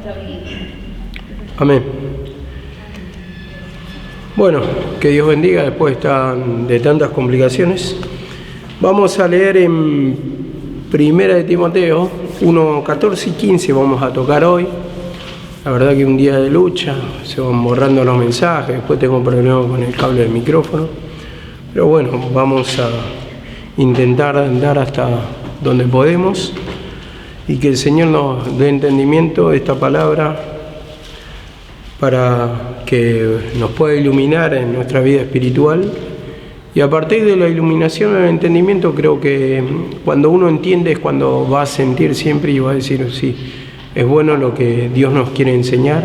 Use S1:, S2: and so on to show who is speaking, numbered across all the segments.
S1: nuestra vida.
S2: Amén. Bueno, que Dios bendiga después de tantas complicaciones. Vamos a leer en Primera de Timoteo 1, 14 y 15 vamos a tocar hoy. La verdad que un día de lucha, se van borrando los mensajes, después tengo problemas con el cable del micrófono. Pero bueno, vamos a intentar andar hasta donde podemos y que el Señor nos dé entendimiento de esta palabra para que nos pueda iluminar en nuestra vida espiritual. Y a partir de la iluminación del entendimiento, creo que cuando uno entiende es cuando va a sentir siempre y va a decir, sí, es bueno lo que Dios nos quiere enseñar,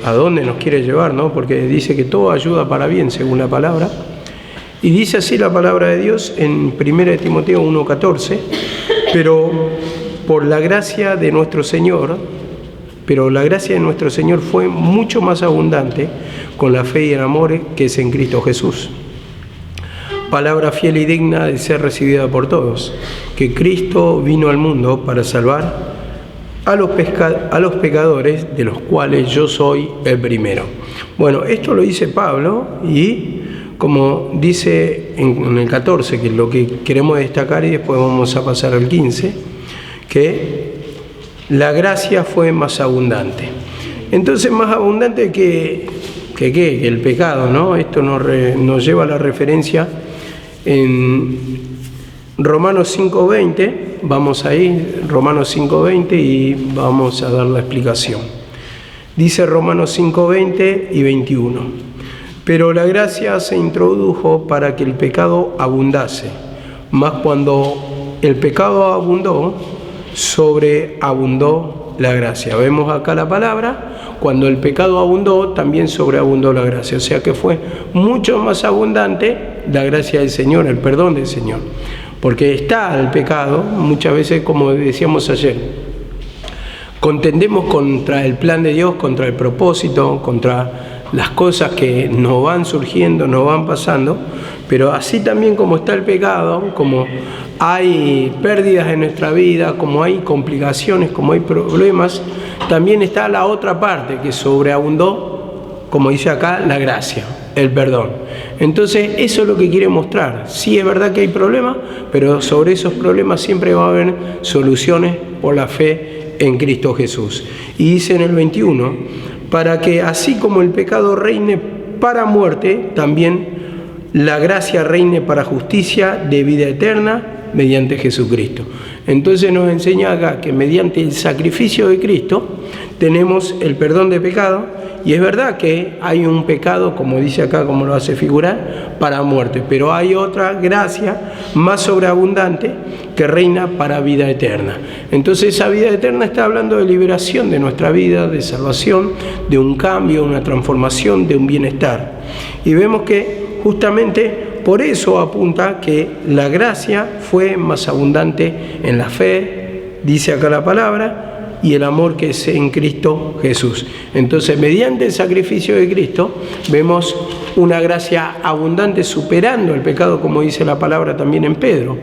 S2: a dónde nos quiere llevar, ¿no? Porque dice que todo ayuda para bien, según la palabra. Y dice así la palabra de Dios en 1 de Timoteo 1:14, pero la gracia de nuestro Señor fue mucho más abundante con la fe y el amor que es en Cristo Jesús. Palabra fiel y digna de ser recibida por todos, que Cristo vino al mundo para salvar a los pecadores, de los cuales yo soy el primero. Bueno, esto lo dice Pablo y como dice en el 14, que es lo que queremos destacar y después vamos a pasar al 15, que la gracia fue más abundante. Entonces, más abundante que el pecado, ¿no? Esto nos lleva a la referencia en Romanos 5:20, vamos ahí, Romanos 5:20 y vamos a dar la explicación. Dice Romanos 5:20 y 21, pero la gracia se introdujo para que el pecado abundase, mas cuando el pecado abundó, sobreabundó la gracia. Vemos acá la palabra, cuando el pecado abundó, también sobreabundó la gracia. O sea que fue mucho más abundante la gracia del Señor, el perdón del Señor. Porque está el pecado, muchas veces, como decíamos ayer, contendemos contra el plan de Dios, contra el propósito, contra las cosas que nos van surgiendo, nos van pasando, pero así también como está el pecado, como hay pérdidas en nuestra vida, como hay complicaciones, como hay problemas, también está la otra parte que sobreabundó, como dice acá, la gracia, el perdón. Entonces, eso es lo que quiere mostrar. Sí, es verdad que hay problemas, pero sobre esos problemas siempre va a haber soluciones por la fe en Cristo Jesús. Y dice en el 21, para que así como el pecado reine para muerte, también la gracia reine para justicia de vida eterna mediante Jesucristo. Entonces nos enseña acá que mediante el sacrificio de Cristo tenemos el perdón de pecado, y es verdad que hay un pecado, como dice acá, como lo hace figurar, para muerte, pero hay otra gracia más sobreabundante que reina para vida eterna. Entonces esa vida eterna está hablando de liberación de nuestra vida, de salvación, de un cambio, una transformación, de un bienestar. Y vemos que justamente por eso apunta que la gracia fue más abundante en la fe, dice acá la palabra, y el amor que es en Cristo Jesús. Entonces, mediante el sacrificio de Cristo, vemos una gracia abundante superando el pecado, como dice la palabra también en Pedro,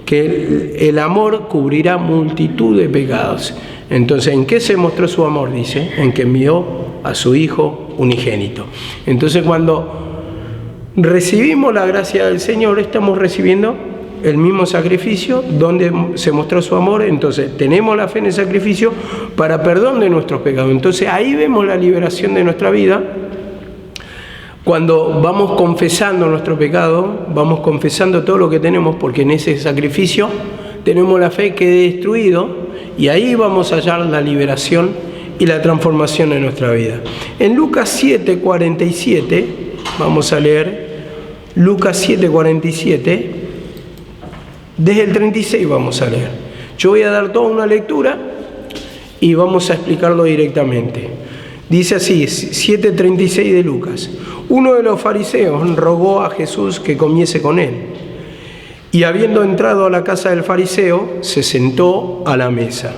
S2: que el amor cubrirá multitud de pecados. Entonces, ¿en qué se mostró su amor? Dice, en que envió a su Hijo unigénito. Entonces, cuando recibimos la gracia del Señor, estamos recibiendo el mismo sacrificio donde se mostró su amor. Entonces tenemos la fe en el sacrificio para perdón de nuestros pecados. Entonces ahí vemos la liberación de nuestra vida. Cuando vamos confesando nuestro pecado, vamos confesando todo lo que tenemos, porque en ese sacrificio tenemos la fe que es destruido, y ahí vamos a hallar la liberación y la transformación de nuestra vida. En Lucas 7:47, vamos a leer Lucas 7:47, desde el 36 vamos a leer. Yo voy a dar toda una lectura y vamos a explicarlo directamente. Dice así, 7:36 de Lucas. Uno de los fariseos rogó a Jesús que comiese con él. Y habiendo entrado a la casa del fariseo, se sentó a la mesa.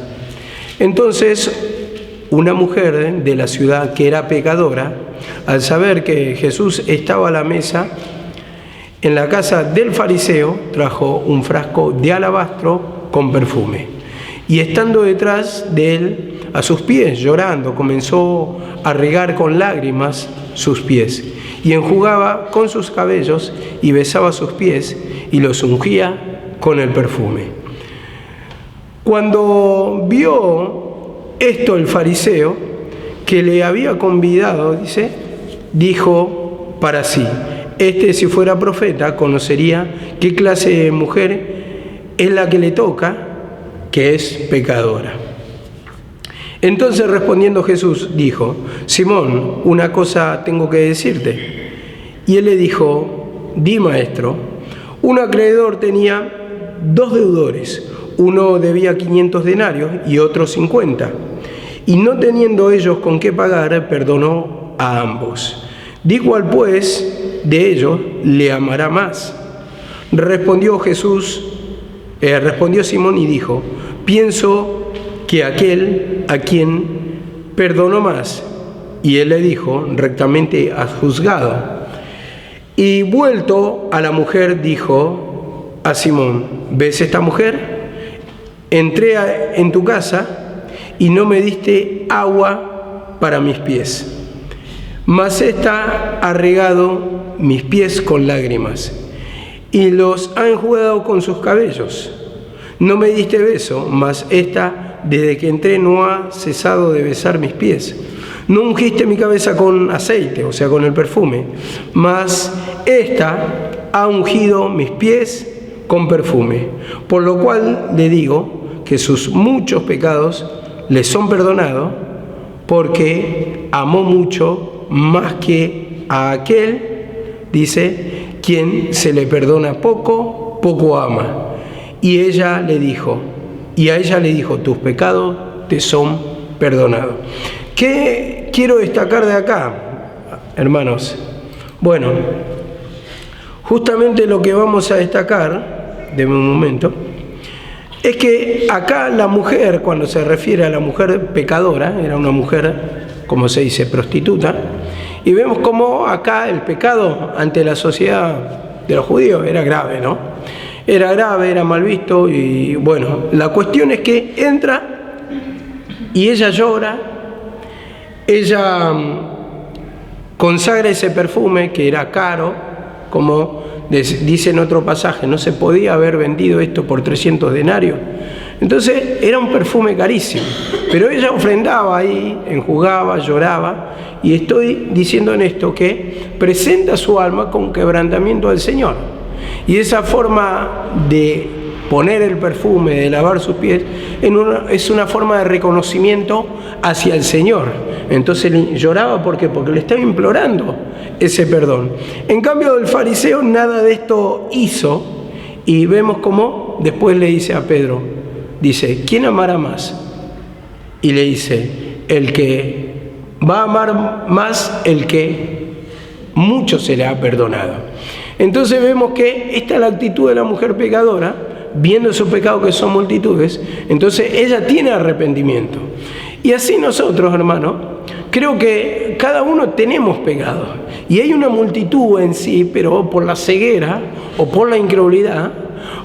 S2: Entonces, una mujer de la ciudad que era pecadora, al saber que Jesús estaba a la mesa en la casa del fariseo, trajo un frasco de alabastro con perfume. Y estando detrás de él, a sus pies, llorando, comenzó a regar con lágrimas sus pies, y enjugaba con sus cabellos, y besaba sus pies, y los ungía con el perfume. Cuando vio esto el fariseo, que le había convidado, dijo para sí: este, si fuera profeta, conocería qué clase de mujer es la que le toca, que es pecadora. Entonces, respondiendo Jesús, dijo: Simón, una cosa tengo que decirte. Y él le dijo: di, maestro. Un acreedor tenía 2 deudores. Uno debía 500 denarios y otro 50. Y no teniendo ellos con qué pagar, perdonó a ambos. Dijo al pues de ellos le amará más. Respondió Simón y dijo: pienso que aquel a quien perdonó más. Y él le dijo: rectamente has juzgado. Y vuelto a la mujer, dijo a Simón: ¿ves esta mujer? Entré en tu casa y no me diste agua para mis pies, mas ésta ha regado mis pies con lágrimas y los ha enjugado con sus cabellos. No me diste beso, mas ésta, desde que entré, no ha cesado de besar mis pies. No ungiste mi cabeza con aceite, o sea, con el perfume, mas ésta ha ungido mis pies con perfume. Por lo cual le digo que sus muchos pecados le son perdonados, porque amó mucho más que a aquel, quien se le perdona poco, poco ama. Y a ella le dijo, tus pecados te son perdonados. ¿Qué quiero destacar de acá, hermanos? Bueno, justamente lo que vamos a destacar, de un momento, es que acá la mujer, cuando se refiere a la mujer pecadora, era una mujer, como se dice, prostituta, y vemos cómo acá el pecado ante la sociedad de los judíos era grave, ¿no? Era grave, era mal visto, y bueno, la cuestión es que entra y ella llora, ella consagra ese perfume que era caro, como dice en otro pasaje, no se podía haber vendido esto por 300 denarios. Entonces era un perfume carísimo, pero ella ofrendaba ahí, enjugaba, lloraba, y estoy diciendo en esto que presenta su alma con quebrantamiento al Señor. Y esa forma de poner el perfume, de lavar sus pies, es una forma de reconocimiento hacia el Señor. Entonces lloraba, ¿por qué? Porque le estaba implorando ese perdón. En cambio, el fariseo nada de esto hizo, y vemos cómo después le dice a Pedro, ¿quién amará más? Y le dice, el que va a amar más, el que mucho se le ha perdonado. Entonces vemos que esta es la actitud de la mujer pecadora, viendo su pecado que son multitudes. Entonces ella tiene arrepentimiento. Y así nosotros, hermanos, creo que cada uno tenemos pecado. Y hay una multitud en sí, pero por la ceguera o por la incredulidad,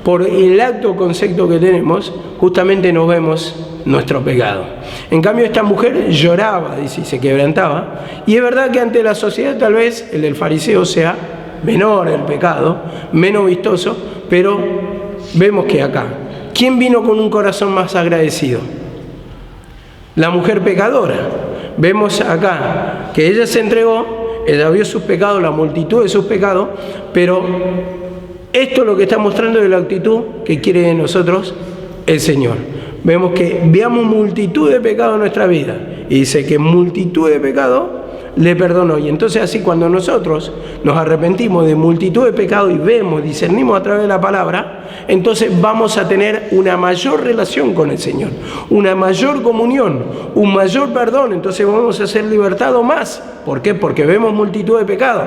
S2: por el acto o concepto que tenemos, justamente nos vemos nuestro pecado. En cambio, esta mujer lloraba, y se quebrantaba. Y es verdad que ante la sociedad tal vez el del fariseo sea menor el pecado, menos vistoso, pero vemos que acá, ¿quién vino con un corazón más agradecido? La mujer pecadora. Vemos acá que ella se entregó, ella vio sus pecados, la multitud de sus pecados, pero esto es lo que está mostrando de la actitud que quiere de nosotros el Señor. Vemos que veamos multitud de pecados en nuestra vida, y dice que multitud de pecados le perdonó. Y entonces así, cuando nosotros nos arrepentimos de multitud de pecados y vemos, discernimos a través de la palabra, entonces vamos a tener una mayor relación con el Señor, una mayor comunión, un mayor perdón. Entonces vamos a ser libertados más. ¿Por qué? Porque vemos multitud de pecados.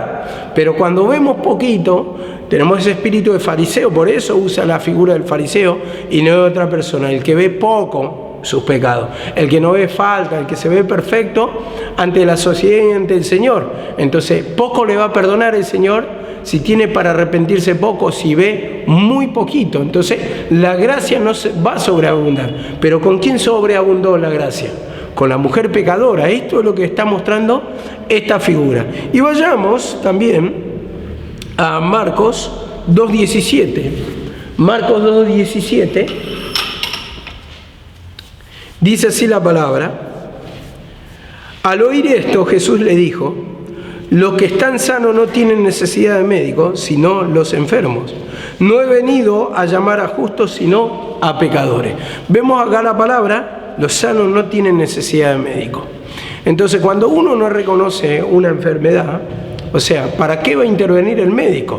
S2: Pero cuando vemos poquito, tenemos ese espíritu de fariseo. Por eso usa la figura del fariseo y no de otra persona, el que ve poco sus pecados, el que no ve falta, el que se ve perfecto ante la sociedad y ante el Señor. Entonces poco le va a perdonar el Señor si tiene para arrepentirse poco, si ve muy poquito. Entonces la gracia no va a sobreabundar. Pero ¿con quién sobreabundó la gracia? con la mujer pecadora. Esto es lo que está mostrando esta figura. Y vayamos también a Marcos 2:17. Marcos 2:17 dice así la palabra: al oír esto, Jesús le dijo: los que están sanos no tienen necesidad de médico, sino los enfermos. No he venido a llamar a justos, sino a pecadores. Vemos acá la palabra: los sanos no tienen necesidad de médico. Entonces, cuando uno no reconoce una enfermedad, o sea, ¿para qué va a intervenir el médico?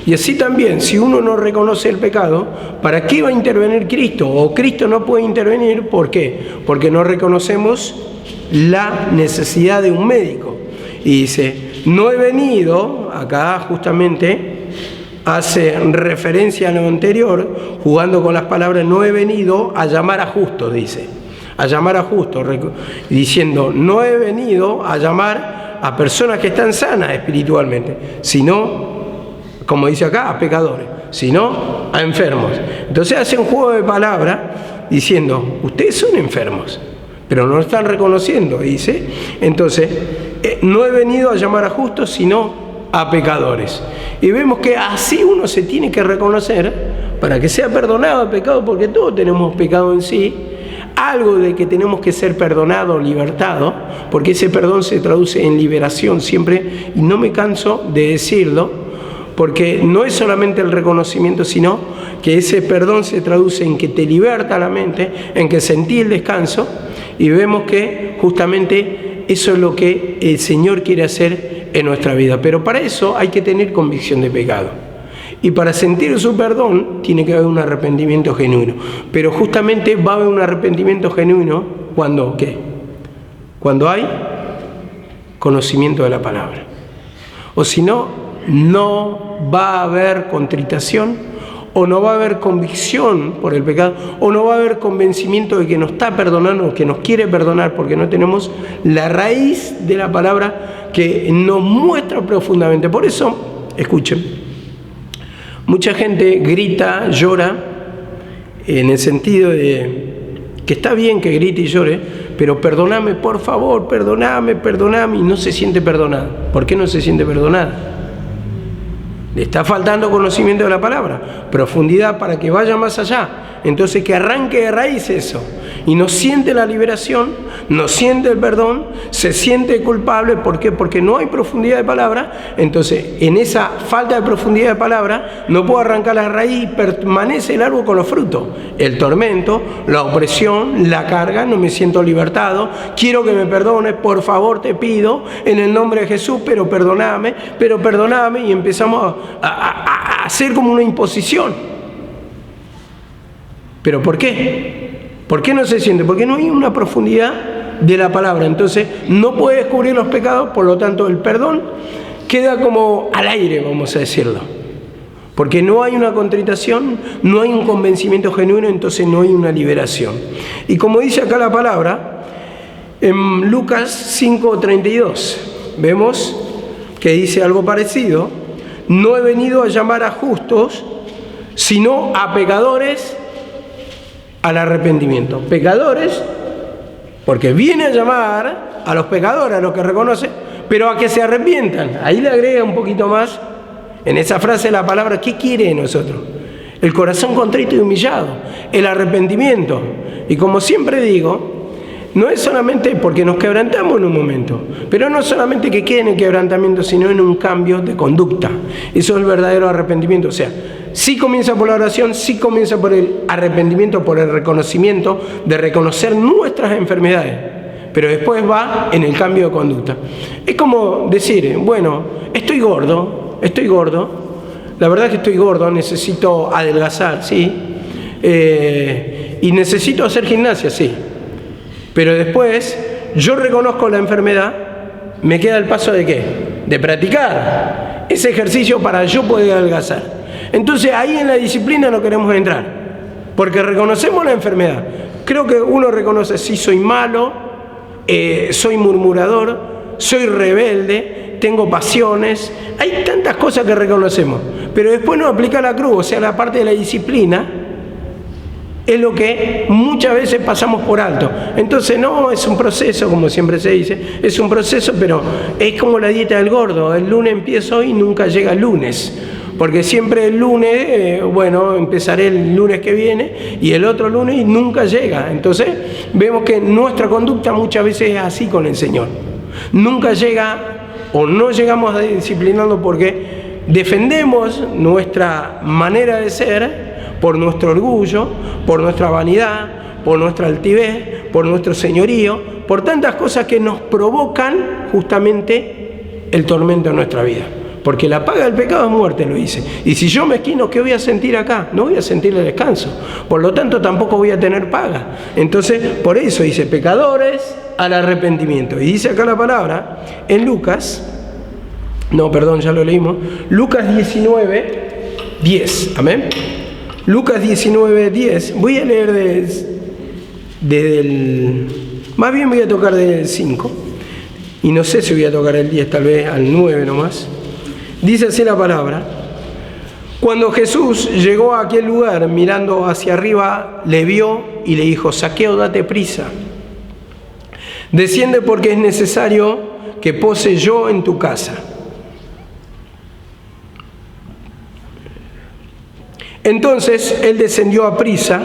S2: Y así también, si uno no reconoce el pecado, ¿para qué va a intervenir Cristo? O Cristo no puede intervenir, ¿por qué? Porque no reconocemos la necesidad de un médico. Y dice: no he venido, acá justamente hace referencia a lo anterior, jugando con las palabras, no he venido a llamar a justos, dice, a llamar a justos, diciendo, no he venido a llamar a personas que están sanas espiritualmente, sino, como dice acá, a pecadores, sino a enfermos. Entonces hace un juego de palabras diciendo, ustedes son enfermos, pero no lo están reconociendo, dice. Entonces, no he venido a llamar a justos, sino a pecadores. Y vemos que así uno se tiene que reconocer para que sea perdonado el pecado, porque todos tenemos pecado en sí, algo de que tenemos que ser perdonados, libertados, porque ese perdón se traduce en liberación siempre, y no me canso de decirlo, porque no es solamente el reconocimiento, sino que ese perdón se traduce en que te liberta la mente, en que sentí el descanso, y vemos que justamente eso es lo que el Señor quiere hacer en nuestra vida. Pero para eso hay que tener convicción de pecado. Y para sentir su perdón tiene que haber un arrepentimiento genuino. Pero justamente va a haber un arrepentimiento genuino cuando, ¿qué? Cuando hay conocimiento de la palabra. O si no, no va a haber contritación, o no va a haber convicción por el pecado, o no va a haber convencimiento de que nos está perdonando, o que nos quiere perdonar, porque no tenemos la raíz de la palabra que nos muestra profundamente. Por eso, escuchen, mucha gente grita, llora, en el sentido de que está bien que grite y llore, pero perdóname, por favor, perdóname, y no se siente perdonada. ¿Por qué no se siente perdonada? Le está faltando conocimiento de la palabra, profundidad para que vaya más allá. Entonces que arranque de raíz eso. Y no siente la liberación, no siente el perdón, se siente culpable. ¿Por qué? Porque no hay profundidad de palabra. Entonces en esa falta de profundidad de palabra no puedo arrancar la raíz y permanece el árbol con los frutos. El tormento, la opresión, la carga, no me siento libertado. Quiero que me perdones, por favor te pido, en el nombre de Jesús, pero perdóname, y empezamos a hacer como una imposición. ¿Pero por qué? ¿Por qué no se siente? Porque no hay una profundidad de la palabra. Entonces no puede descubrir los pecados, por lo tanto el perdón queda como al aire, vamos a decirlo. Porque no hay una contritación, no hay un convencimiento genuino, entonces no hay una liberación. Y como dice acá la palabra, en Lucas 5:32, vemos que dice algo parecido: no he venido a llamar a justos, sino a pecadores al arrepentimiento. Pecadores, porque viene a llamar a los pecadores, a los que reconocen, pero a que se arrepientan. Ahí le agrega un poquito más, en esa frase, la palabra, ¿qué quiere de nosotros? El corazón contrito y humillado, el arrepentimiento. Y como siempre digo, no es solamente porque nos quebrantamos en un momento, pero no solamente que quede en el quebrantamiento, sino en un cambio de conducta. Eso es el verdadero arrepentimiento. O sea, sí comienza por la oración, sí comienza por el arrepentimiento, por el reconocimiento de reconocer nuestras enfermedades, pero después va en el cambio de conducta. Es como decir, bueno, estoy gordo, la verdad es que estoy gordo, necesito adelgazar, sí, y necesito hacer gimnasia, sí. Pero después, yo reconozco la enfermedad, me queda el paso de ¿qué? De practicar ese ejercicio para yo poder adelgazar. Entonces ahí en la disciplina no queremos entrar, porque reconocemos la enfermedad. Creo que uno reconoce, sí, soy malo, soy murmurador, soy rebelde, tengo pasiones, hay tantas cosas que reconocemos, pero después no aplica la cruz, o sea, la parte de la disciplina, es lo que muchas veces pasamos por alto. Entonces no, es un proceso, como siempre se dice, es un proceso, pero es como la dieta del gordo. El lunes empiezo y nunca llega el lunes. Porque siempre el lunes, empezaré el lunes que viene y el otro lunes y nunca llega. Entonces vemos que nuestra conducta muchas veces es así con el Señor. Nunca llega o no llegamos a disciplinarlo porque defendemos nuestra manera de ser por nuestro orgullo, por nuestra vanidad, por nuestra altivez, por nuestro señorío, por tantas cosas que nos provocan justamente el tormento en nuestra vida. Porque la paga del pecado es muerte, lo dice. Y si yo me esquino, ¿qué voy a sentir acá? No voy a sentir el descanso. Por lo tanto, tampoco voy a tener paga. Entonces, por eso dice, pecadores al arrepentimiento. Y dice acá la palabra, en Lucas, ya lo leímos, Lucas 19, 10. Amén. Lucas 19, 10. Voy a leer más bien voy a tocar del 5. Y no sé si voy a tocar el 10, tal vez al 9 nomás. Dice así la palabra: cuando Jesús llegó a aquel lugar, mirando hacia arriba, le vio y le dijo: Zaqueo, date prisa, desciende porque es necesario que pose yo en tu casa. Entonces él descendió a prisa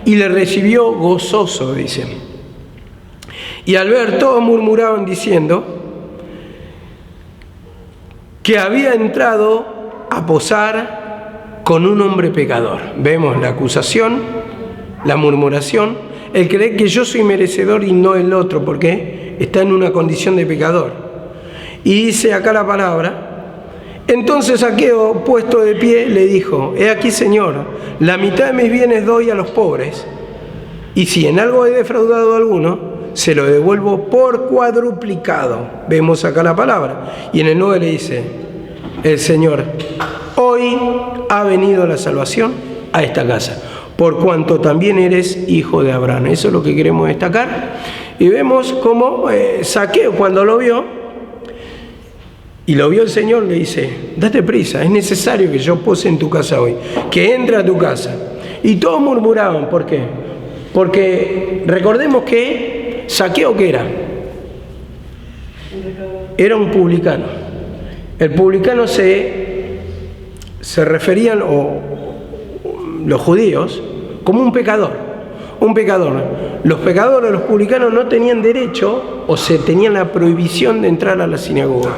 S2: y le recibió gozoso, dice. Y al ver, todos murmuraban diciendo que había entrado a posar con un hombre pecador. Vemos la acusación, la murmuración, el creer que yo soy merecedor y no el otro, porque está en una condición de pecador. Y dice acá la palabra: entonces Zaqueo, puesto de pie, le dijo: he aquí, Señor, la mitad de mis bienes doy a los pobres, y si en algo he defraudado a alguno, se lo devuelvo por cuadruplicado. Vemos acá la palabra. Y en el 9 le dice el Señor: hoy ha venido la salvación a esta casa, por cuanto también eres hijo de Abraham. Eso es lo que queremos destacar. Y vemos cómo Zaqueo, cuando lo vio, y lo vio el Señor, le dice: date prisa, es necesario que yo pose en tu casa hoy, que entre a tu casa. Y todos murmuraban. ¿Por qué? Porque recordemos que Zaqueo, ¿qué era? Era un publicano. El publicano se referían, los judíos, como un pecador. Un pecador. Los pecadores, los publicanos, no tenían derecho o se tenían la prohibición de entrar a la sinagoga.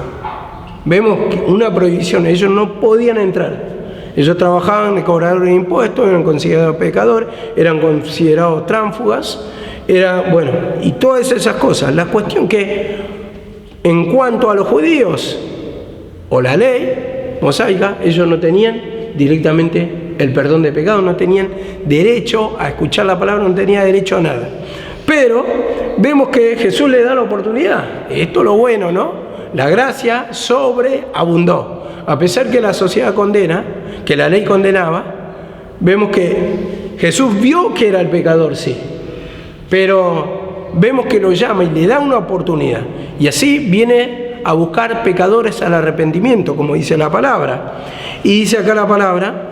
S2: Vemos una prohibición, ellos no podían entrar. Ellos trabajaban de cobradores de impuestos, eran considerados pecadores, eran considerados tránsfugas, y todas esas cosas. La cuestión que, en cuanto a los judíos, o la ley mosaica, ellos no tenían directamente el perdón de pecados, no tenían derecho a escuchar la palabra, no tenían derecho a nada. Pero vemos que Jesús le da la oportunidad. Esto es lo bueno, ¿no? La gracia sobreabundó. A pesar que la sociedad condena, que la ley condenaba, vemos que Jesús vio que era el pecador, sí, pero vemos que lo llama y le da una oportunidad. Y así viene a buscar pecadores al arrepentimiento, como dice la palabra. Y dice acá la palabra: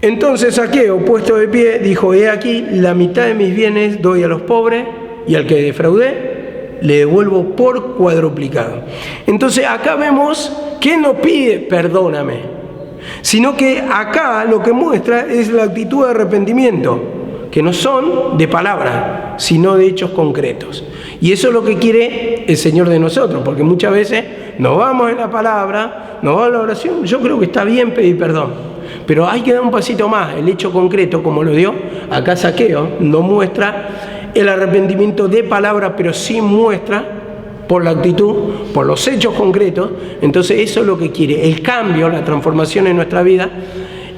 S2: entonces Zaqueo, puesto de pie, dijo: he aquí, la mitad de mis bienes doy a los pobres, y al que defraudé le devuelvo por cuadruplicado. Entonces acá vemos que no pide perdóname, sino que acá lo que muestra es la actitud de arrepentimiento, que no son de palabra, sino de hechos concretos. Y eso es lo que quiere el Señor de nosotros, porque muchas veces nos vamos en la palabra, nos vamos en la oración. Yo creo que está bien pedir perdón, pero hay que dar un pasito más. El hecho concreto, como lo dio acá Zaqueo, no muestra el arrepentimiento de palabra, pero sí muestra por la actitud, por los hechos concretos. Entonces eso es lo que quiere, el cambio, la transformación en nuestra vida.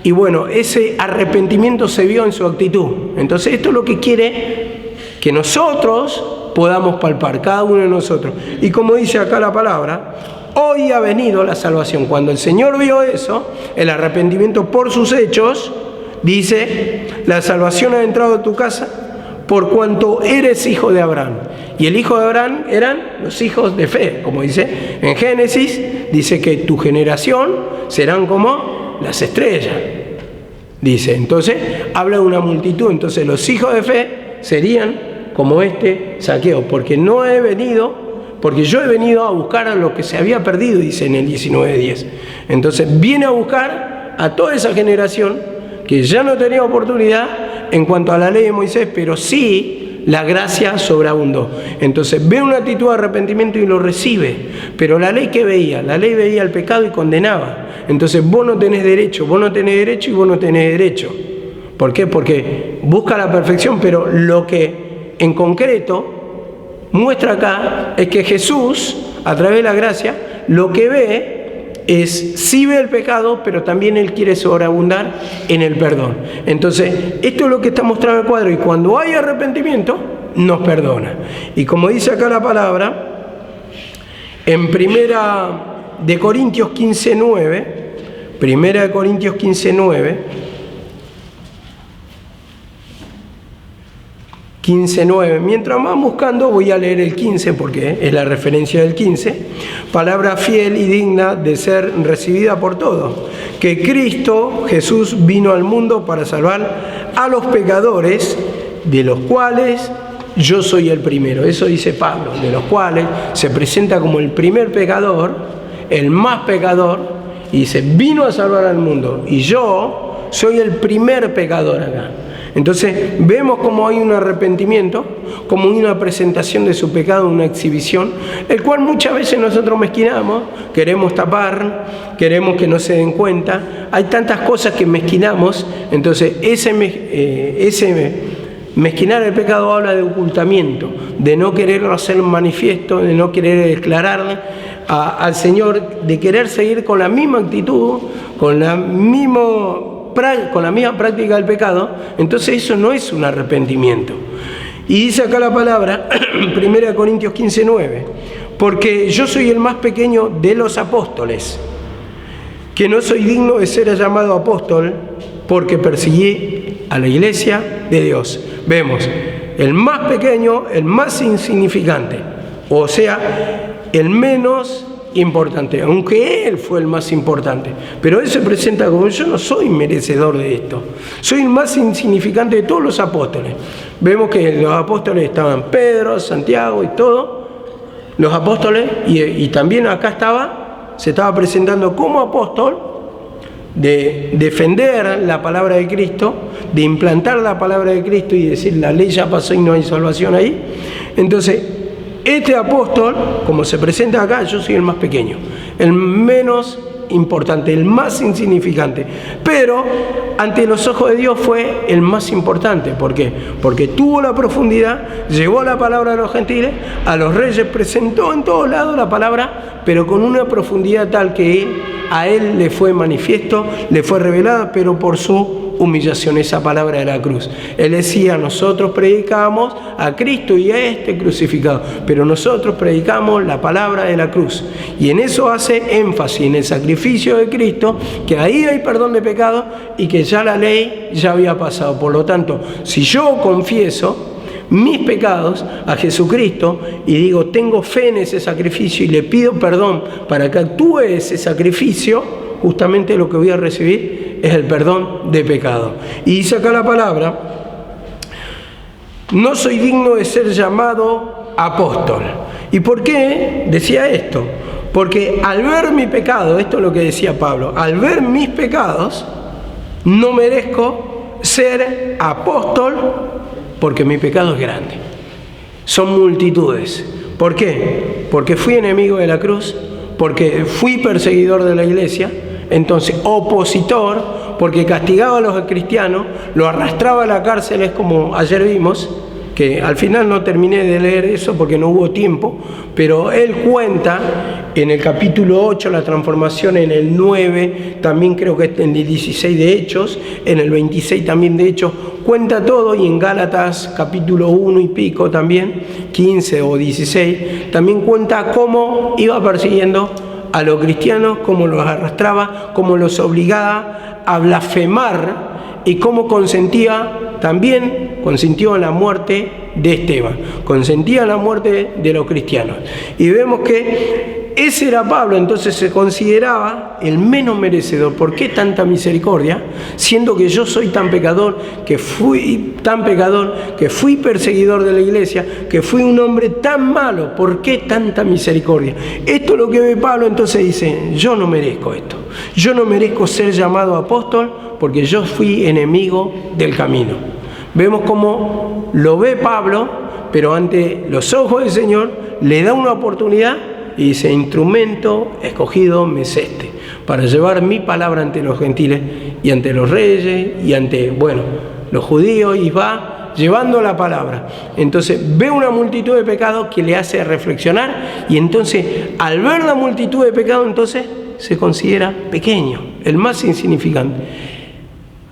S2: Y ese arrepentimiento se vio en su actitud. Entonces esto es lo que quiere que nosotros podamos palpar, cada uno de nosotros. Y como dice acá la palabra, hoy ha venido la salvación. Cuando el Señor vio eso, el arrepentimiento por sus hechos, dice: la salvación ha entrado a tu casa por cuanto eres hijo de Abraham. Y el hijo de Abraham eran los hijos de fe, como dice en Génesis, dice que tu generación serán como las estrellas. dice. Entonces, habla de una multitud. Entonces, los hijos de fe serían como este Zaqueo, porque yo he venido a buscar a lo que se había perdido, dice en el 19:10. Entonces, viene a buscar a toda esa generación que ya no tenía oportunidad en cuanto a la ley de Moisés, pero sí la gracia sobreabundó. Entonces, ve una actitud de arrepentimiento y lo recibe. Pero la ley, ¿qué veía? La ley veía el pecado y condenaba. Entonces, vos no tenés derecho, vos no tenés derecho y vos no tenés derecho. ¿Por qué? Porque busca la perfección, pero lo que en concreto muestra acá es que Jesús, a través de la gracia, lo que ve es, sí ve el pecado, pero también Él quiere sobreabundar en el perdón. Entonces, esto es lo que está mostrando el cuadro, y cuando hay arrepentimiento, nos perdona. Y como dice acá la palabra, en Primera de Corintios 15:9, Primera de Corintios 15:9, 15:9. Mientras más buscando, voy a leer el 15 porque es la referencia del 15. Palabra fiel y digna de ser recibida por todos. Que Cristo Jesús vino al mundo para salvar a los pecadores, de los cuales yo soy el primero. Eso dice Pablo, de los cuales se presenta como el primer pecador, el más pecador, y dice, vino a salvar al mundo. Y yo soy el primer pecador acá. Entonces vemos como hay un arrepentimiento, como una presentación de su pecado, una exhibición, el cual muchas veces nosotros mezquinamos, queremos tapar, queremos que no se den cuenta. Hay tantas cosas que mezquinamos. Entonces ese mezquinar el pecado habla de ocultamiento, de no quererlo hacer manifiesto, de no querer declararle al Señor, de querer seguir con la misma actitud, con la misma práctica del pecado. Entonces eso no es un arrepentimiento. Y dice acá la palabra, 1 Corintios 15:9, porque yo soy el más pequeño de los apóstoles, que no soy digno de ser llamado apóstol, porque persiguí a la iglesia de Dios. Vemos, el más pequeño, el más insignificante, o sea, el menos importante, aunque él fue el más importante, pero él se presenta como, yo no soy merecedor de esto, soy el más insignificante de todos los apóstoles. Vemos que los apóstoles estaban Pedro, Santiago y todos los apóstoles, y también acá se estaba presentando como apóstol, de defender la palabra de Cristo, de implantar la palabra de Cristo y decir, la ley ya pasó y no hay salvación ahí. Entonces, este apóstol, como se presenta acá, yo soy el más pequeño, el menos importante, el más insignificante, pero ante los ojos de Dios fue el más importante. ¿Por qué? Porque tuvo la profundidad, llevó la palabra a los gentiles, a los reyes, presentó en todos lados la palabra, pero con una profundidad tal que a él le fue manifiesto, le fue revelada, pero por su humillación, esa palabra de la cruz. Él decía, nosotros predicamos a Cristo y a este crucificado, pero nosotros predicamos la palabra de la cruz. Y en eso hace énfasis, en el sacrificio de Cristo, que ahí hay perdón de pecado y que ya la ley ya había pasado. Por lo tanto, si yo confieso mis pecados a Jesucristo y digo, tengo fe en ese sacrificio y le pido perdón para que actúe ese sacrificio, justamente lo que voy a recibir es el perdón de pecado. Y dice acá la palabra, no soy digno de ser llamado apóstol. ¿Y por qué decía esto? Porque al ver mi pecado, esto es lo que decía Pablo, al ver mis pecados, no merezco ser apóstol, porque mi pecado es grande. Son multitudes. ¿Por qué? Porque fui enemigo de la cruz, porque fui perseguidor de la iglesia, entonces opositor, porque castigaba a los cristianos, lo arrastraba a la cárcel, es como ayer vimos, que al final no terminé de leer eso porque no hubo tiempo, pero él cuenta en el capítulo 8 la transformación, en el 9, también creo que en el 16 de Hechos, en el 26 también de Hechos, cuenta todo, y en Gálatas capítulo 1 y pico también, 15 o 16, también cuenta cómo iba persiguiendo a los cristianos, cómo los arrastraba, cómo los obligaba a blasfemar y cómo consintió en la muerte de Esteban, consentía en la muerte de los cristianos. Y vemos que ese era Pablo, entonces se consideraba el menos merecedor. ¿Por qué tanta misericordia? Siendo que yo soy tan pecador, que fui perseguidor de la iglesia, que fui un hombre tan malo. ¿Por qué tanta misericordia? Esto es lo que ve Pablo, entonces dice, yo no merezco esto. Yo no merezco ser llamado apóstol porque yo fui enemigo del camino. Vemos cómo lo ve Pablo, pero ante los ojos del Señor le da una oportunidad y dice, instrumento escogido me es este, para llevar mi palabra ante los gentiles y ante los reyes y ante, los judíos, y va llevando la palabra. Entonces ve una multitud de pecados que le hace reflexionar, y entonces al ver la multitud de pecados, entonces se considera pequeño, el más insignificante,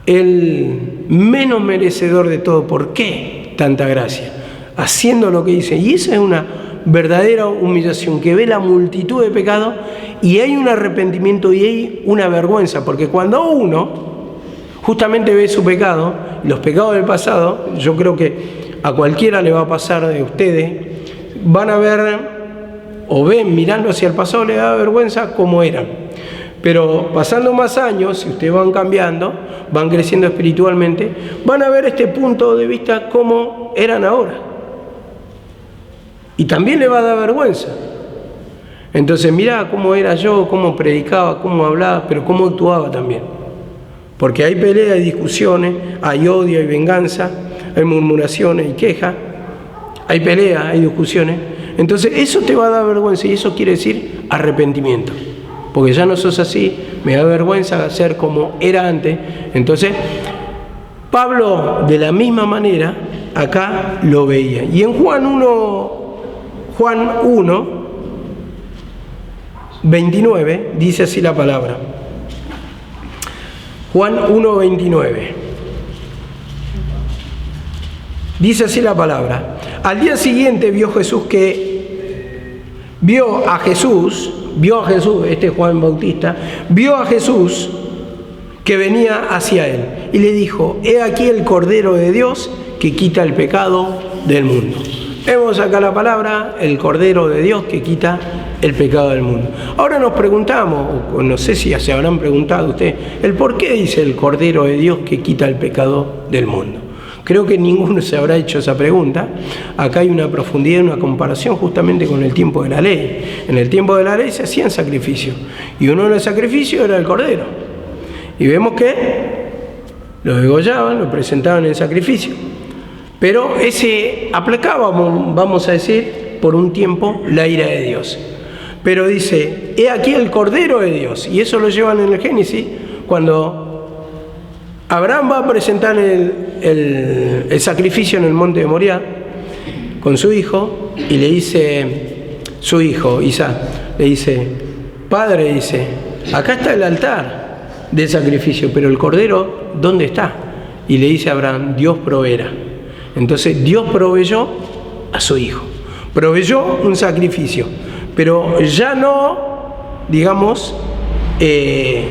S2: el menos merecedor de todo. ¿Por qué tanta gracia? Haciendo lo que dice. Y esa es una verdadera humillación, que ve la multitud de pecados y hay un arrepentimiento y hay una vergüenza, porque cuando uno justamente ve su pecado, los pecados del pasado, yo creo que a cualquiera le va a pasar de ustedes, van a ver o ven mirando hacia el pasado, le da vergüenza cómo eran. Pero pasando más años, si ustedes van cambiando, van creciendo espiritualmente, van a ver este punto de vista cómo eran ahora. Y también le va a dar vergüenza. Entonces, mirá cómo era yo, cómo predicaba, cómo hablaba, pero cómo actuaba también. Porque hay peleas, hay discusiones, hay odio, hay venganza, hay murmuraciones, hay quejas, hay peleas, hay discusiones. Entonces, eso te va a dar vergüenza, y eso quiere decir arrepentimiento. Porque ya no sos así, me da vergüenza ser como era antes. Entonces, Pablo, de la misma manera, acá lo veía. Y en Juan 1, 29, dice así la palabra. Juan 1, 29. Dice así la palabra. Al día siguiente vio a Jesús, Juan Bautista, vio a Jesús que venía hacia él y le dijo, he aquí el Cordero de Dios que quita el pecado del mundo. Vemos acá la palabra, el Cordero de Dios que quita el pecado del mundo. Ahora nos preguntamos, o no sé si se habrán preguntado ustedes, el por qué dice el Cordero de Dios que quita el pecado del mundo. Creo que ninguno se habrá hecho esa pregunta. Acá hay una profundidad, una comparación justamente con el tiempo de la ley. En el tiempo de la ley se hacían sacrificios, y uno de los sacrificios era el Cordero. Y vemos que lo degollaban, lo presentaban en sacrificio. Pero ese aplacaba, vamos a decir, por un tiempo la ira de Dios. Pero dice, he aquí el Cordero de Dios, y eso lo llevan en el Génesis, cuando Abraham va a presentar el sacrificio en el monte de Moriah con su hijo, y le dice, su hijo Isaac, le dice, padre, dice, acá está el altar del sacrificio, pero el Cordero, ¿dónde está? Y le dice a Abraham, Dios proveerá. Entonces Dios proveyó a su hijo, proveyó un sacrificio, pero ya no, digamos, que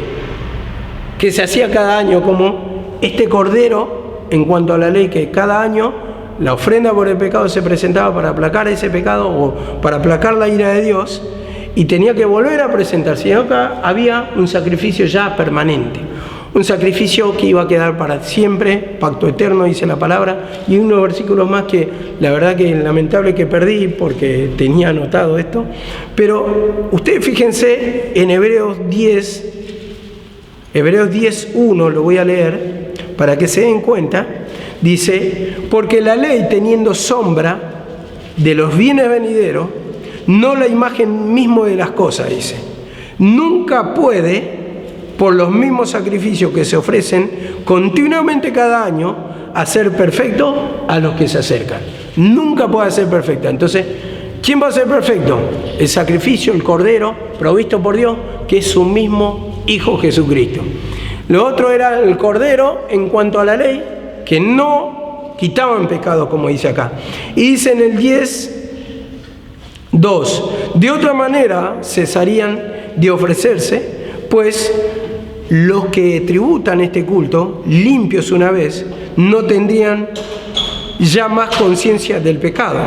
S2: se hacía cada año, como este Cordero, en cuanto a la ley, que cada año la ofrenda por el pecado se presentaba para aplacar ese pecado o para aplacar la ira de Dios, y tenía que volver a presentarse. Y acá había un sacrificio ya permanente. Un sacrificio que iba a quedar para siempre, pacto eterno, dice la palabra, y unos versículos más que la verdad que es lamentable que perdí porque tenía anotado esto. Pero ustedes fíjense en Hebreos 10:1, lo voy a leer para que se den cuenta. Dice, porque la ley, teniendo sombra de los bienes venideros, no la imagen mismo de las cosas, dice, nunca puede, por los mismos sacrificios que se ofrecen continuamente cada año, hacer perfecto a los que se acercan. Nunca puede ser perfecta. Entonces, ¿quién va a ser perfecto? El sacrificio, el Cordero, provisto por Dios, que es su mismo Hijo Jesucristo. Lo otro era el Cordero en cuanto a la ley, que no quitaban pecado, como dice acá. Y dice en el 10:2, de otra manera cesarían de ofrecerse, pues los que tributan este culto, limpios una vez, no tendrían ya más conciencia del pecado.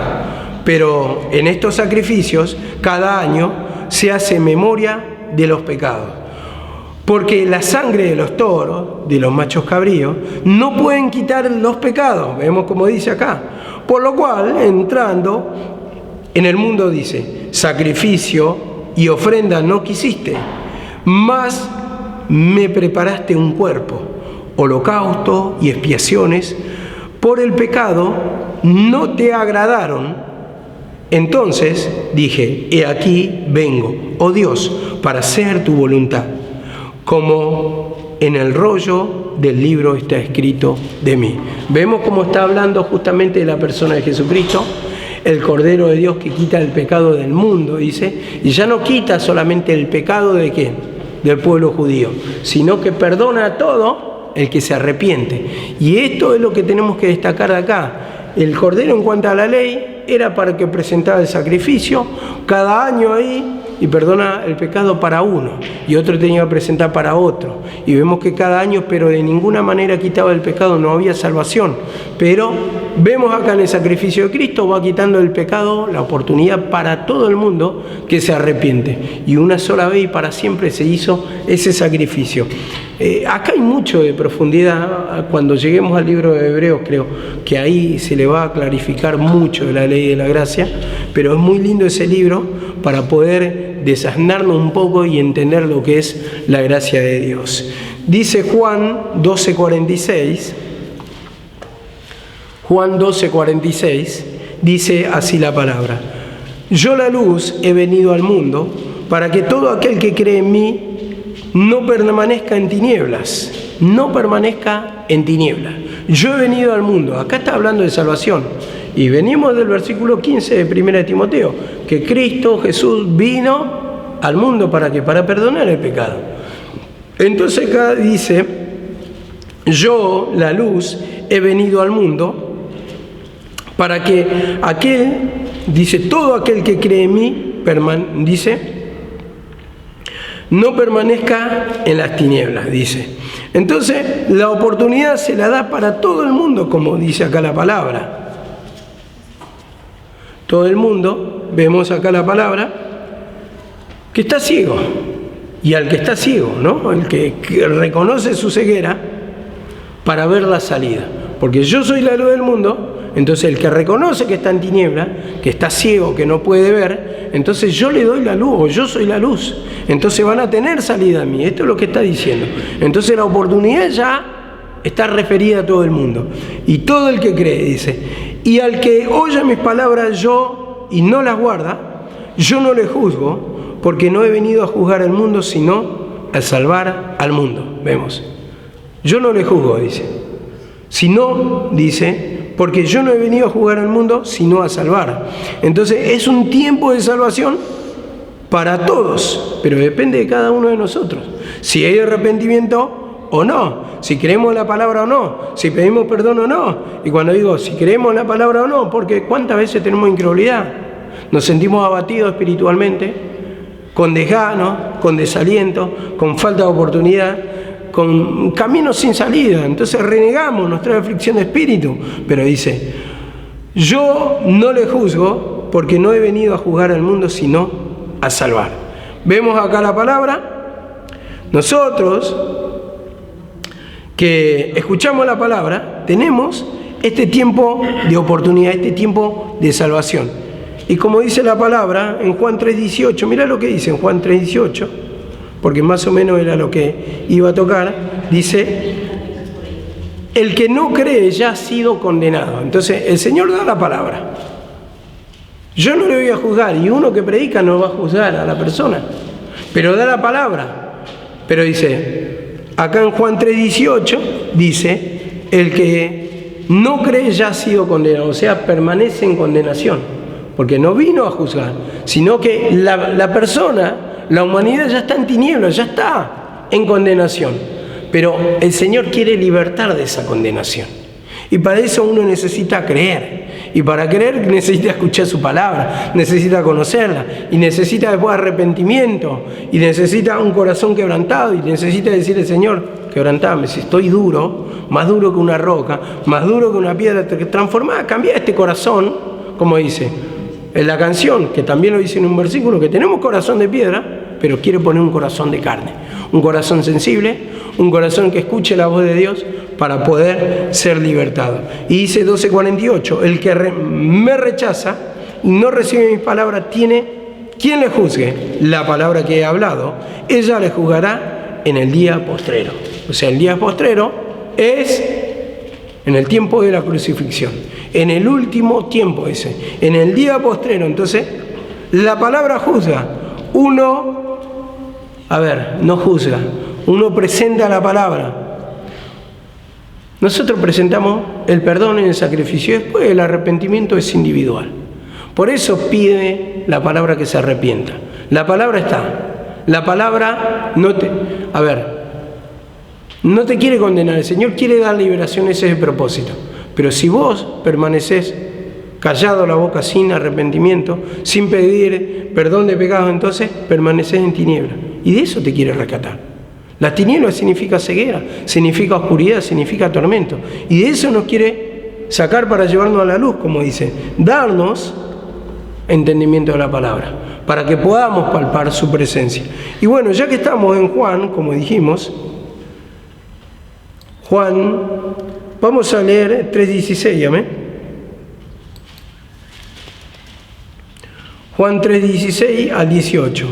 S2: Pero en estos sacrificios, cada año, se hace memoria de los pecados. Porque la sangre de los toros, de los machos cabríos, no pueden quitar los pecados. Vemos como dice acá. Por lo cual, entrando en el mundo dice, sacrificio y ofrenda no quisiste, mas me preparaste un cuerpo, holocausto y expiaciones, por el pecado no te agradaron. Entonces dije, he aquí vengo, oh Dios, para hacer tu voluntad, como en el rollo del libro está escrito de mí. Vemos cómo está hablando justamente de la persona de Jesucristo, el Cordero de Dios que quita el pecado del mundo, dice, y ya no quita solamente el pecado de ¿quién? Del pueblo judío, sino que perdona a todo el que se arrepiente. Y esto es lo que tenemos que destacar de acá. El Cordero, en cuanto a la ley, era para que presentara el sacrificio cada año ahí y perdona el pecado para uno, y otro tenía que presentar para otro. Y vemos que cada año, pero de ninguna manera quitaba el pecado, no había salvación. Pero vemos acá en el sacrificio de Cristo, va quitando el pecado, la oportunidad para todo el mundo que se arrepiente. Y una sola vez y para siempre se hizo ese sacrificio. Acá hay mucho de profundidad. Cuando lleguemos al libro de Hebreos, creo que ahí se le va a clarificar mucho de la ley de la gracia, pero es muy lindo ese libro para poder desasnarnos un poco y entender lo que es la gracia de Dios. Dice Juan 12:46, Juan 12:46, dice así la palabra: yo la luz he venido al mundo para que todo aquel que cree en mí no permanezca en tinieblas, no permanezca en tinieblas. Yo he venido al mundo, acá está hablando de salvación, y venimos del versículo 15 de 1 Timoteo, que Cristo Jesús vino al mundo para ¿qué? Para perdonar el pecado. Entonces acá dice, yo, la luz, he venido al mundo para que aquel, dice, todo aquel que cree en mí, dice, no permanezca en las tinieblas, dice. Entonces, la oportunidad se la da para todo el mundo, como dice acá la palabra. Todo el mundo, vemos acá la palabra, que está ciego. Y al que está ciego, ¿no? El que reconoce su ceguera para ver la salida. Porque yo soy la luz del mundo. Entonces el que reconoce que está en tiniebla, que está ciego, que no puede ver, entonces yo le doy la luz, o yo soy la luz. Entonces van a tener salida a mí. Esto es lo que está diciendo. Entonces la oportunidad ya está referida a todo el mundo. Y todo el que cree, dice, y al que oye mis palabras yo y no las guarda, yo no le juzgo, porque no he venido a juzgar al mundo, sino a salvar al mundo. Vemos. Yo no le juzgo, dice. Sino, dice, porque yo no he venido a juzgar al mundo, sino a salvar. Entonces, es un tiempo de salvación para todos, pero depende de cada uno de nosotros. Si hay arrepentimiento o no, si creemos la palabra o no, si pedimos perdón o no. Y cuando digo si creemos la palabra o no, porque ¿cuántas veces tenemos incredulidad? Nos sentimos abatidos espiritualmente, con desgano, con desaliento, con falta de oportunidad, con caminos sin salida. Entonces renegamos, nos trae aflicción de espíritu. Pero dice, yo no le juzgo porque no he venido a juzgar al mundo, sino a salvar. Vemos acá la palabra. Nosotros que escuchamos la palabra, tenemos este tiempo de oportunidad, este tiempo de salvación. Y como dice la palabra en Juan 3:18, mirá lo que dice en Juan 3:18, porque más o menos era lo que iba a tocar, dice, el que no cree ya ha sido condenado. Entonces el Señor da la palabra. Yo no le voy a juzgar, y uno que predica no va a juzgar a la persona, pero da la palabra. Pero dice, acá en Juan 3:18, dice, el que no cree ya ha sido condenado, o sea, permanece en condenación. Porque no vino a juzgar, sino que la persona, la humanidad ya está en tinieblas, ya está en condenación. Pero el Señor quiere libertar de esa condenación. Y para eso uno necesita creer. Y para creer necesita escuchar su palabra, necesita conocerla. Y necesita después arrepentimiento. Y necesita un corazón quebrantado. Y necesita decirle, Señor, quebrantame, si estoy duro, más duro que una roca, más duro que una piedra transformada, cambia este corazón, como dice, en la canción, que también lo dice en un versículo, que tenemos corazón de piedra, pero quiere poner un corazón de carne, un corazón sensible, un corazón que escuche la voz de Dios para poder ser libertado. Y dice 12:48, el que me rechaza y no recibe mis palabras tiene quien le juzgue. La palabra que he hablado, ella le juzgará en el día postrero. O sea, el día postrero es en el tiempo de la crucifixión, en el último tiempo ese, en el día postrero. Entonces, la palabra juzga. Uno, no juzga, uno presenta la palabra. Nosotros presentamos el perdón en el sacrificio, después el arrepentimiento es individual. Por eso pide la palabra que se arrepienta. La palabra está. La palabra no te quiere condenar. El Señor quiere dar liberación, ese es el propósito. Pero si vos permanecés callado la boca sin arrepentimiento, sin pedir perdón de pecados, entonces permanecés en tiniebla. Y de eso te quiere rescatar. La tiniebla significa ceguera, significa oscuridad, significa tormento. Y de eso nos quiere sacar para llevarnos a la luz, como dice. Darnos entendimiento de la palabra, para que podamos palpar su presencia. Y bueno, ya que estamos en Juan, como dijimos, Juan, vamos a leer 3:16, amén. Juan 3:16 al 18.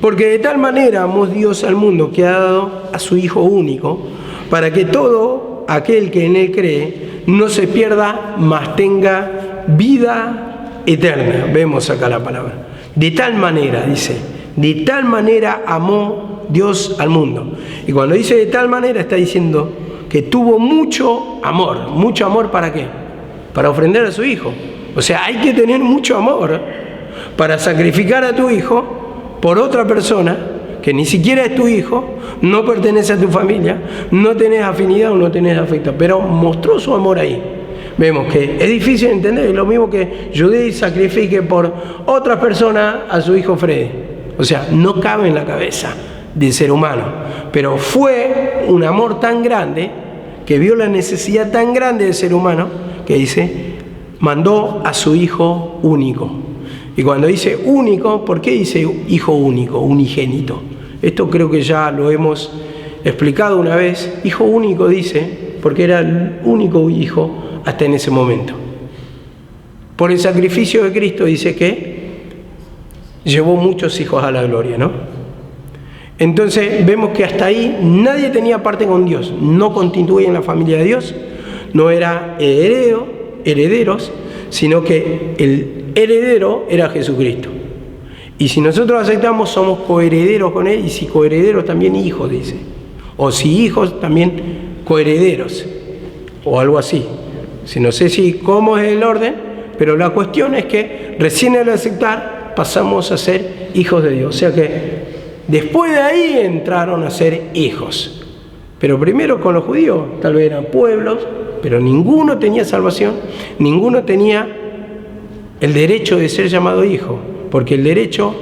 S2: Porque de tal manera amó Dios al mundo que ha dado a su Hijo único, para que todo aquel que en él cree no se pierda, mas tenga vida eterna. Vemos acá la palabra. De tal manera, dice, de tal manera amó Dios al mundo. Y cuando dice de tal manera, está diciendo que tuvo mucho amor, ¿para qué? Para ofrendar a su Hijo. O sea, hay que tener mucho amor para sacrificar a tu Hijo por otra persona que ni siquiera es tu hijo, no pertenece a tu familia, no tenés afinidad o no tenés afecto, pero mostró su amor ahí. Vemos que es difícil de entender, es lo mismo que Judith sacrifique por otra persona a su hijo Freddy. O sea, no cabe en la cabeza del ser humano, pero fue un amor tan grande que vio la necesidad tan grande del ser humano que dice, mandó a su hijo único. Y cuando dice único, ¿por qué dice hijo único, unigénito? Esto creo que ya lo hemos explicado una vez. Hijo único dice, porque era el único hijo hasta en ese momento. Por el sacrificio de Cristo dice que llevó muchos hijos a la gloria, ¿no? Entonces vemos que hasta ahí nadie tenía parte con Dios, no constituía en la familia de Dios, no era herederos, sino que el heredero era Jesucristo. Y si nosotros aceptamos, somos coherederos con Él, y si coherederos, también hijos, dice. O si hijos, también coherederos, o algo así. Si no sé cómo es el orden, pero la cuestión es que recién al aceptar pasamos a ser hijos de Dios. O sea que después de ahí entraron a ser hijos. Pero primero con los judíos, tal vez eran pueblos, pero ninguno tenía salvación, ninguno tenía el derecho de ser llamado hijo, porque el derecho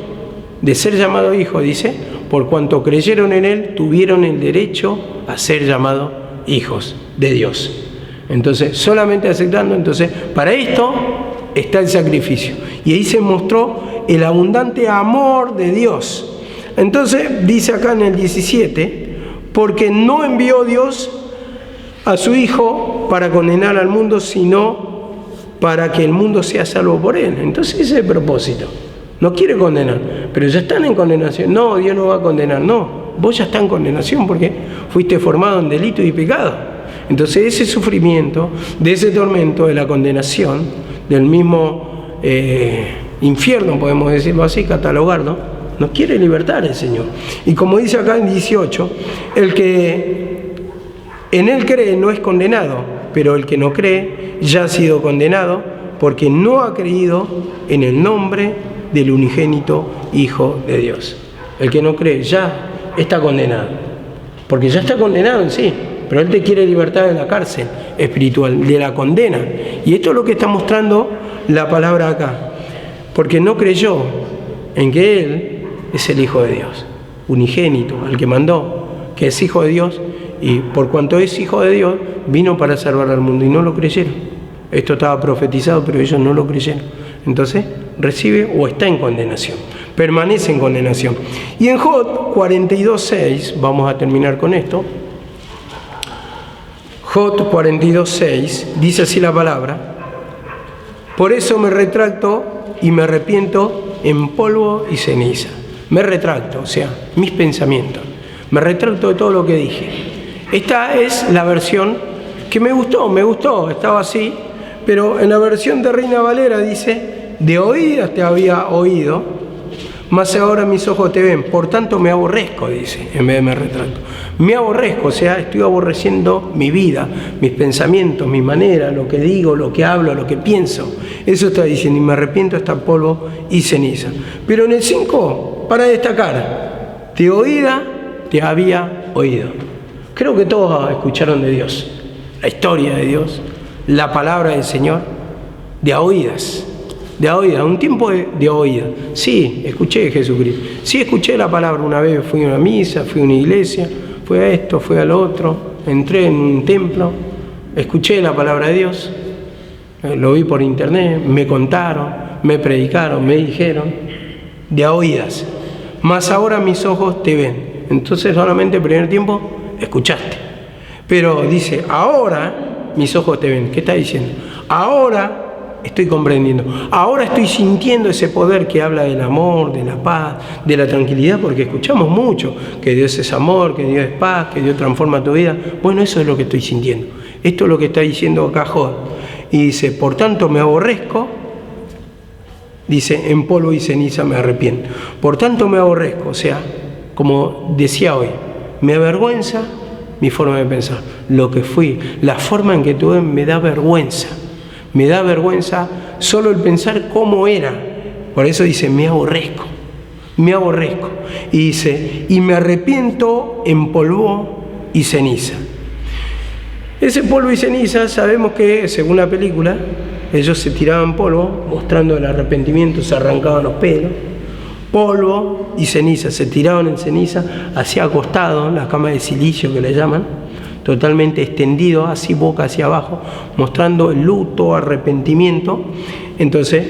S2: de ser llamado hijo, dice, por cuanto creyeron en Él, tuvieron el derecho a ser llamados hijos de Dios. Entonces, solamente aceptando, entonces, para esto está el sacrificio. Y ahí se mostró el abundante amor de Dios. Entonces, dice acá en el 17, porque no envió Dios a su Hijo para condenar al mundo, sino para que el mundo sea salvo por Él. Entonces ese es el propósito. No quiere condenar, pero ya están en condenación. No, Dios no va a condenar. No, vos ya estás en condenación porque fuiste formado en delito y pecado. Entonces ese sufrimiento, de ese tormento, de la condenación, del mismo infierno, podemos decirlo así, catalogarlo, nos quiere libertar el Señor. Y como dice acá en 18, el que en Él cree no es condenado, pero el que no cree ya ha sido condenado porque no ha creído en el nombre del unigénito Hijo de Dios. El que no cree ya está condenado, porque ya está condenado en sí, pero Él te quiere libertar de la cárcel espiritual, de la condena. Y esto es lo que está mostrando la palabra acá, porque no creyó en que Él es el Hijo de Dios, unigénito, al que mandó, que es Hijo de Dios, y por cuanto es Hijo de Dios, vino para salvar al mundo, y no lo creyeron. Esto estaba profetizado, pero ellos no lo creyeron. Entonces recibe o está en condenación, permanece en condenación. Y en Job 42:6, vamos a terminar con esto. Job 42:6 dice así la palabra: por eso me retracto y me arrepiento en polvo y ceniza. Me retracto, o sea, mis pensamientos. Me retracto de todo lo que dije. Esta es la versión que me gustó, estaba así, pero en la versión de Reina Valera dice: de oídas te había oído, mas ahora mis ojos te ven, por tanto me aborrezco, dice, en vez de me retracto. Me aborrezco, o sea, estoy aborreciendo mi vida, mis pensamientos, mi manera, lo que digo, lo que hablo, lo que pienso. Eso está diciendo, y me arrepiento hasta polvo y ceniza. Pero en el 5, para destacar, de oída te había oído. Creo que todos escucharon de Dios, la historia de Dios, la palabra del Señor, de oídas. De oídas, un tiempo de oídas. Sí, escuché de Jesucristo. Sí, escuché la palabra una vez, fui a una misa, fui a una iglesia, fui a esto, fui al otro, entré en un templo, escuché la palabra de Dios, lo vi por internet, me contaron, me predicaron, me dijeron, de oídas. Mas ahora mis ojos te ven. Entonces solamente el primer tiempo escuchaste. Pero dice, ahora mis ojos te ven. ¿Qué está diciendo? Ahora estoy comprendiendo. Ahora estoy sintiendo ese poder que habla del amor, de la paz, de la tranquilidad, porque escuchamos mucho que Dios es amor, que Dios es paz, que Dios transforma tu vida. Bueno, eso es lo que estoy sintiendo. Esto es lo que está diciendo acá Job. Y dice, por tanto me aborrezco, dice, en polvo y ceniza me arrepiento. Por tanto me aborrezco, o sea, como decía hoy, me avergüenza mi forma de pensar, lo que fui, la forma en que tuve me da vergüenza. Me da vergüenza solo el pensar cómo era. Por eso dice, me aborrezco. Me aborrezco. Y dice, y me arrepiento en polvo y ceniza. Ese polvo y ceniza, sabemos que, según la película, ellos se tiraban polvo, mostrando el arrepentimiento, se arrancaban los pelos. Polvo y ceniza, se tiraban en ceniza, hacia acostado, en la cama de silicio que le llaman, totalmente extendido, así boca hacia abajo, mostrando el luto, arrepentimiento. Entonces,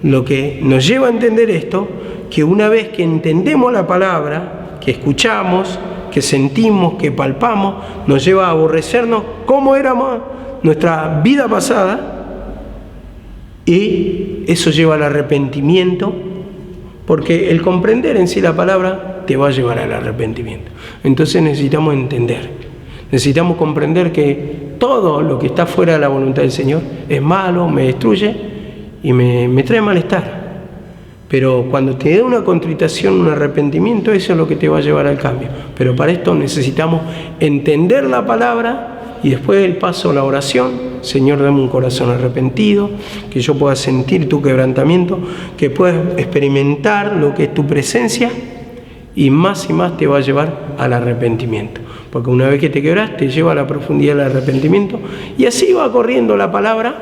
S2: lo que nos lleva a entender esto, que una vez que entendemos la palabra, que escuchamos, que sentimos, que palpamos, nos lleva a aborrecernos cómo éramos nuestra vida pasada, y eso lleva al arrepentimiento, porque el comprender en sí la palabra te va a llevar al arrepentimiento. Entonces necesitamos entender. Necesitamos comprender que todo lo que está fuera de la voluntad del Señor es malo, me destruye y me trae malestar. Pero cuando te da una contritación, un arrepentimiento, eso es lo que te va a llevar al cambio. Pero para esto necesitamos entender la palabra y después el paso a la oración. Señor, dame un corazón arrepentido, que yo pueda sentir tu quebrantamiento, que puedas experimentar lo que es tu presencia, y más te va a llevar al arrepentimiento. Porque una vez que te quebras, te lleva a la profundidad del arrepentimiento, y así va corriendo la palabra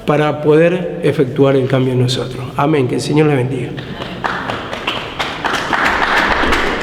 S2: para poder efectuar el cambio en nosotros. Amén, que el Señor le bendiga.